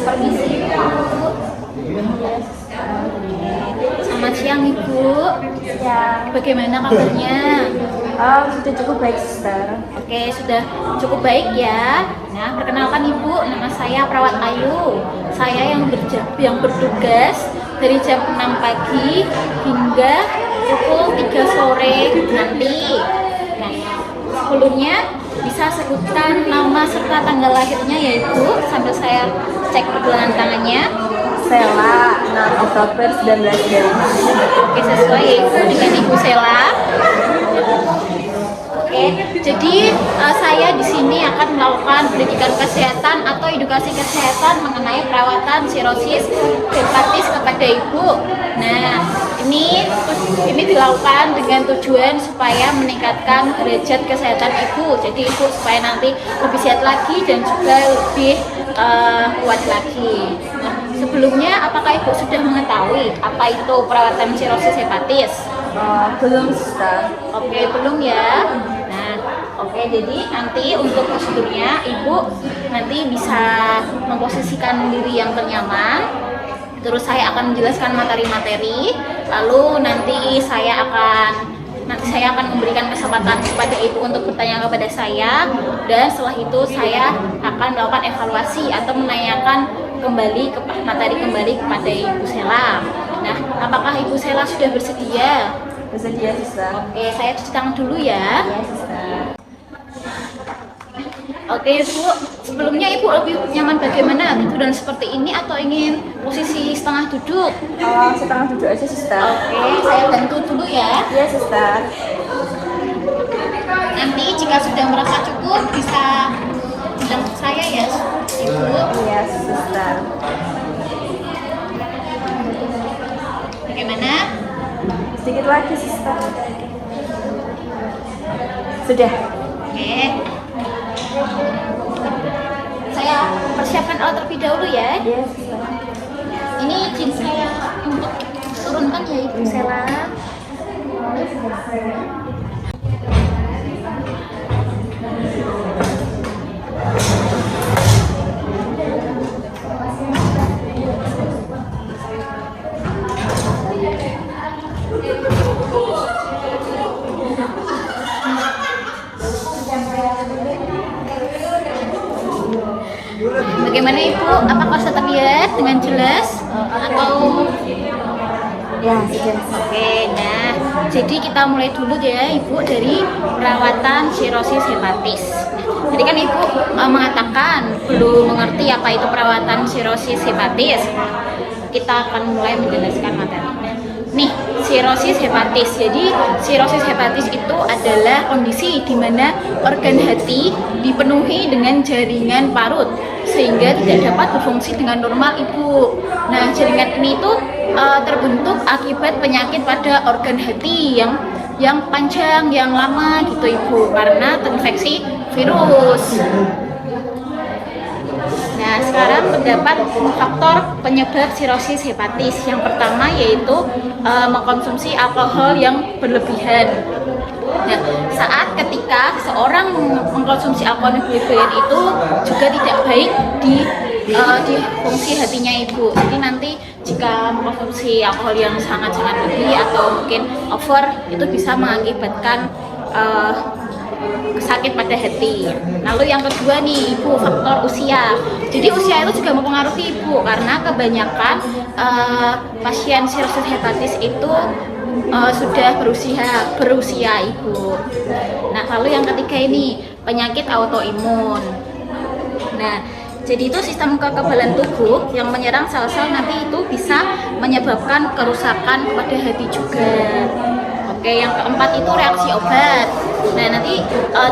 Permisi Ibu. Selamat siang Ibu. Bagaimana kabarnya? Sudah cukup baik, Sister. Oke, sudah cukup baik ya. Nah, perkenalkan Ibu, nama saya Perawat Ayu. Saya yang bertugas dari jam 6 pagi hingga pukul 3 sore nanti. Nah, sebelumnya bisa sebutkan nama serta tanggal lahirnya ya Ibu, sambil saya cek pergelangan tangannya. Sela, 6 Oktober 1995. Oke, sesuai ya Ibu dengan Ibu Sela. Oke, jadi saya di sini akan melakukan pendidikan kesehatan atau edukasi kesehatan mengenai perawatan sirosis hepatis kepada Ibu. Nah, ini dilakukan dengan tujuan supaya meningkatkan derajat kesehatan Ibu. Jadi Ibu supaya nanti lebih sehat lagi dan juga lebih kuat lagi. Nah, sebelumnya apakah Ibu sudah mengetahui apa itu perawatan sirosis hepatis? Belum, Sister. Oke, belum ya. Nah, oke, jadi nanti untuk prosedurnya Ibu nanti bisa memposisikan diri yang ternyaman. Terus saya akan menjelaskan materi-materi. Lalu nanti saya akan memberikan kesempatan kepada Ibu untuk bertanya kepada saya, dan setelah itu saya akan melakukan evaluasi atau menanyakan materi kembali kepada Ibu Sela. Nah, apakah Ibu Sela sudah bersedia? Bersedia, Sister. Oke, saya cuci tangan dulu ya. Ya, Sister. Oke Ibu, sebelumnya Ibu lebih nyaman bagaimana? Tiduran seperti ini atau ingin posisi setengah duduk? Setengah duduk aja, Sister. Oke, saya bantu dulu ya. Iya, Sister. Nanti jika sudah merasa cukup bisa bilang ke saya ya Ibu. Iya, Sister. Bagaimana? Sedikit lagi, Sister. Sudah. Oke. Saya persiapkan alat terlebih dahulu ya. Iya, Sister. Ini izin saya untuk turunkan ya Ibu Sela. Bagaimana Ibu? Apakah sudah terlihat dengan jelas atau? Ya, sudah. Oke, nah jadi kita mulai dulu ya Ibu dari perawatan sirosis hepatis. Tadi kan Ibu mengatakan belum mengerti apa itu perawatan sirosis hepatis. Kita akan mulai menjelaskan materinya. Nih, sirosis hepatis. Jadi sirosis hepatis itu adalah kondisi di mana organ hati dipenuhi dengan jaringan parut sehingga tidak dapat berfungsi dengan normal Ibu. Nah, jaringan ini itu terbentuk akibat penyakit pada organ hati yang panjang, yang lama gitu Ibu, karena terinfeksi virus. Nah, sekarang terdapat faktor penyebab sirosis hepatis. Yang pertama yaitu mengkonsumsi alkohol yang berlebihan. Nah, saat ketika seorang mengkonsumsi alkohol yang berlebihan itu juga tidak baik di fungsi hatinya Ibu. Jadi nanti jika mengkonsumsi alkohol yang sangat-sangat lebih atau mungkin over, itu bisa mengakibatkan sakit pada hati. Lalu yang kedua nih Ibu, faktor usia. Jadi usia itu juga mempengaruhi Ibu, karena kebanyakan pasien sirosis hepatis itu sudah berusia Ibu. Nah, lalu yang ketiga ini penyakit autoimun. Nah, jadi itu sistem kekebalan tubuh yang menyerang sel-sel nanti itu bisa menyebabkan kerusakan pada hati juga. Oke, yang keempat itu reaksi obat. Nah, nanti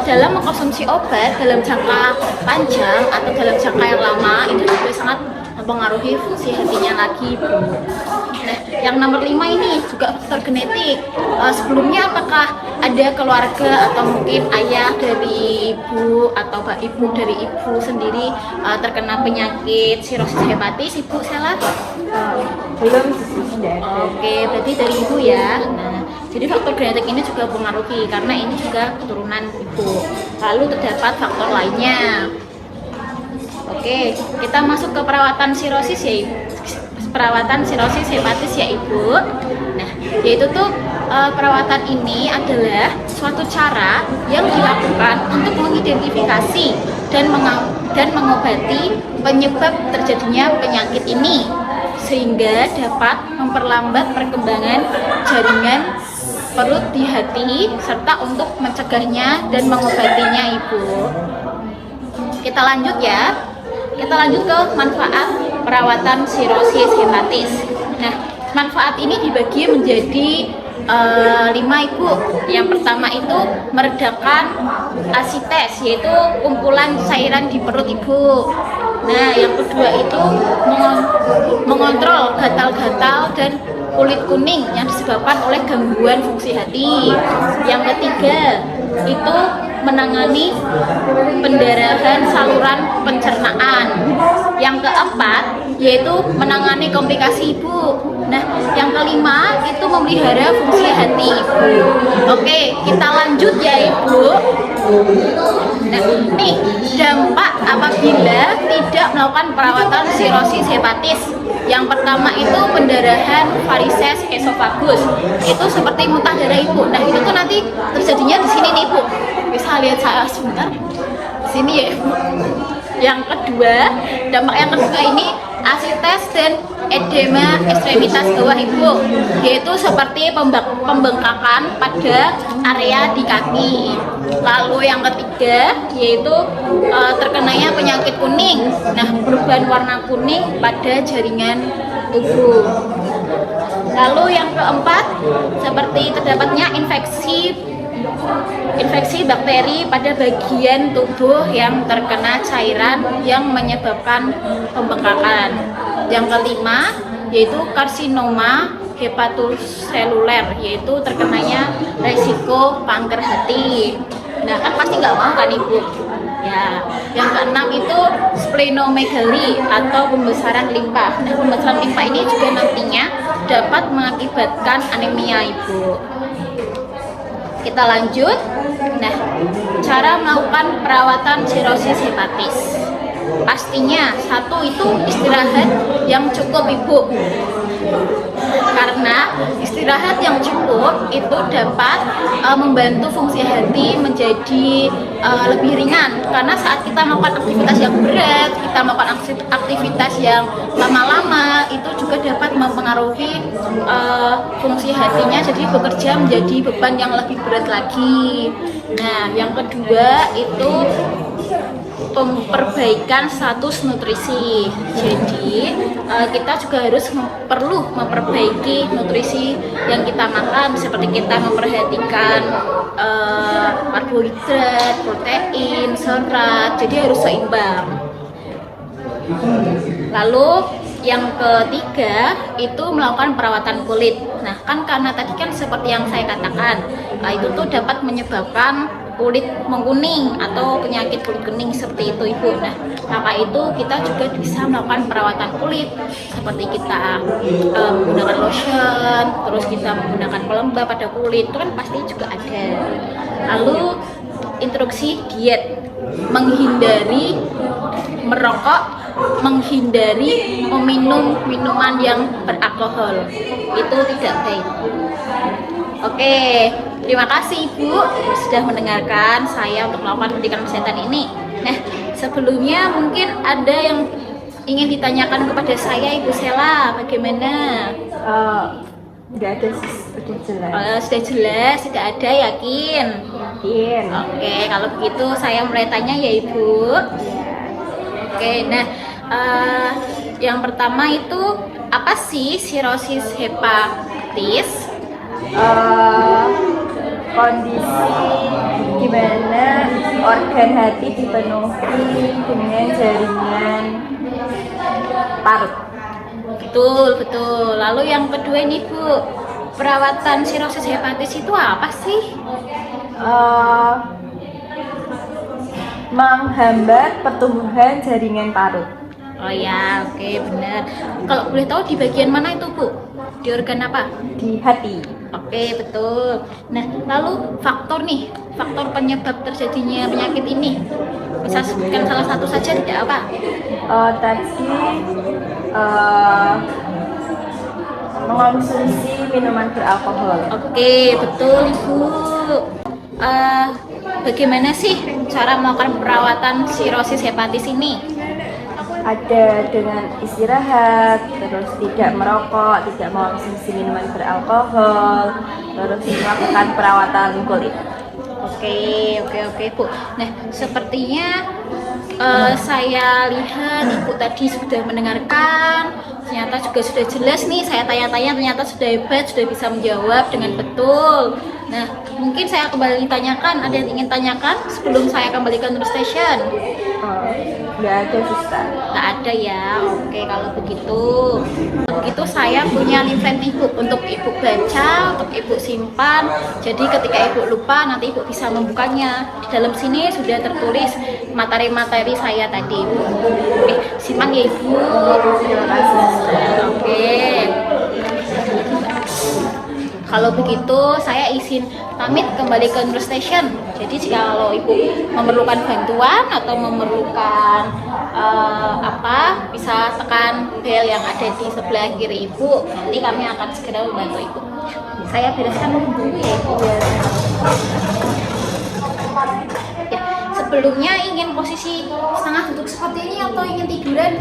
dalam mengkonsumsi obat dalam jangka panjang atau dalam jangka yang lama itu juga sangat mempengaruhi fungsi hatinya lagi, Bu. Nah, yang nomor 5 ini juga faktor genetik. Sebelumnya apakah ada keluarga atau mungkin ayah dari Ibu atau ibu dari Ibu sendiri terkena penyakit sirosis hepatis, Ibu Sela? Belum, Sister. Oke, berarti dari Ibu ya. Nah, jadi faktor genetik ini juga mempengaruhi karena ini juga keturunan Ibu. Lalu terdapat faktor lainnya. Oke, kita masuk ke perawatan sirosis ya, perawatan sirosis hepatis ya Ibu. Nah, yaitu tuh perawatan ini adalah suatu cara yang dilakukan untuk mengidentifikasi dan mengobati penyebab terjadinya penyakit ini sehingga dapat memperlambat perkembangan jaringan perut di hati serta untuk mencegahnya dan mengobatinya Ibu. Kita lanjut ya. Kita lanjut ke manfaat perawatan sirosis hepatis. Nah, manfaat ini dibagi menjadi 5 Ibu. Yang pertama itu meredakan asites, yaitu kumpulan cairan di perut Ibu. Nah, yang kedua itu mengontrol gatal-gatal dan kulit kuning yang disebabkan oleh gangguan fungsi hati. Yang ketiga itu menangani pendarahan saluran pencernaan. Yang keempat yaitu menangani komplikasi Ibu. Nah, yang kelima itu memelihara fungsi hati Ibu. Oke, kita lanjut ya Ibu. Nah, nih dampak apabila tidak melakukan perawatan sirosis hepatis. Yang pertama itu pendarahan varises esofagus. Itu seperti muntah darah Ibu. Nah, itu tuh nanti terjadinya di sini nih Ibu. Bisa lihat saya sebentar. Sini ya Ibu. Yang kedua, dampak yang kedua ini asites dan edema ekstremitas bawah Ibu, yaitu seperti pembengkakan pada area di kaki. Lalu yang ketiga yaitu terkenanya penyakit kuning. Nah, perubahan warna kuning pada jaringan tubuh. Lalu yang keempat seperti terdapatnya infeksi bakteri pada bagian tubuh yang terkena cairan yang menyebabkan pembengkakan. Yang kelima yaitu karsinoma hepatoseluler, yaitu terkenanya resiko kanker hati. Nah, kan pasti nggak mau kan Ibu ya. Yang keenam itu splenomegali atau pembesaran limpa. Nah, pembesaran limpa ini juga nantinya dapat mengakibatkan anemia Ibu. Kita lanjut. Nah, cara melakukan perawatan sirosis hepatis. Pastinya satu itu istirahat yang cukup Ibu. Karena istirahat yang cukup itu dapat membantu fungsi hati menjadi lebih ringan. Karena saat kita melakukan aktivitas yang berat, kita melakukan aktivitas yang lama-lama, itu juga dapat mempengaruhi fungsi hatinya, jadi bekerja menjadi beban yang lebih berat lagi. Nah, yang kedua itu perbaikan status nutrisi. Jadi kita juga harus perlu memperbaiki nutrisi yang kita makan, seperti kita memperhatikan karbohidrat, protein, serat. Jadi harus seimbang. Lalu yang ketiga itu melakukan perawatan kulit. Nah, kan karena tadi kan seperti yang saya katakan, itu tuh dapat menyebabkan kulit mengkuning atau penyakit kulit kening seperti itu Ibu. Nah, maka itu kita juga bisa melakukan perawatan kulit seperti kita menggunakan lotion, terus kita menggunakan pelembab pada kulit, itu kan pasti juga ada. Lalu instruksi diet, menghindari merokok, menghindari meminum minuman yang beralkohol, itu tidak baik. Oke, terima kasih Ibu sudah mendengarkan saya untuk melakukan pendidikan kesehatan ini. Nah, sebelumnya mungkin ada yang ingin ditanyakan kepada saya Ibu Sela, bagaimana? Tidak ada, sudah jelas. Sudah jelas, tidak ada, yakin? Yakin. Oke, kalau begitu saya mulai tanya ya Ibu. Oke, nah yang pertama itu apa sih sirosis hepatis? Kondisi di mana organ hati dipenuhi dengan jaringan parut. Betul. Lalu yang kedua ini Bu, perawatan sirosis hepatis itu apa sih? Menghambat pertumbuhan jaringan parut. Oh ya, oke, benar. Kalau boleh tahu di bagian mana itu Bu? Di organ apa? Di hati. Oke, betul. Nah, lalu faktor nih, faktor penyebab terjadinya penyakit ini. Bisa sebutkan salah satu saja tidak apa? Tadi mengonsumsi minuman beralkohol. Oke, betul Ibu. Bagaimana sih cara melakukan perawatan sirosis hepatis ini? Ada dengan istirahat, terus tidak merokok, tidak mengonsumsi minuman beralkohol, terus melakukan perawatan kulit. Oke Bu. Nah, sepertinya saya lihat Ibu tadi sudah mendengarkan, ternyata juga sudah jelas nih, saya tanya-tanya ternyata sudah hebat, sudah bisa menjawab dengan betul. Nah, mungkin saya kembali tanyakan, ada yang ingin tanyakan sebelum saya kembalikan ke station? Nggak ada suster. Nggak ada ya. Oke, kalau begitu saya punya leaflet nih Bu, untuk Ibu baca, untuk Ibu simpan. Jadi ketika Ibu lupa nanti Ibu bisa membukanya. Di dalam sini sudah tertulis materi-materi saya tadi Bu. Oke, simpan ya Ibu. Terima kasih. Oke. Kalau begitu saya izin pamit kembali ke Nurul Station. Jadi jika kalau Ibu memerlukan bantuan atau memerlukan bisa tekan bel yang ada di sebelah kiri Ibu. Nanti kami akan segera membantu Ibu. Saya bereskan dulu ya Ibu. Ya, sebelumnya ingin posisi setengah duduk seperti ini atau ingin tiduran?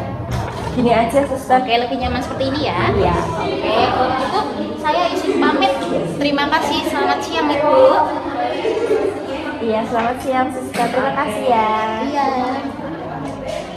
Gini aja suster. Oke, lebih nyaman seperti ini ya. Iya. Oke, kalau gitu saya izin pamit. Terima kasih. Selamat siang Ibu. Iya, selamat siang suster. Terima kasih ya. Iya.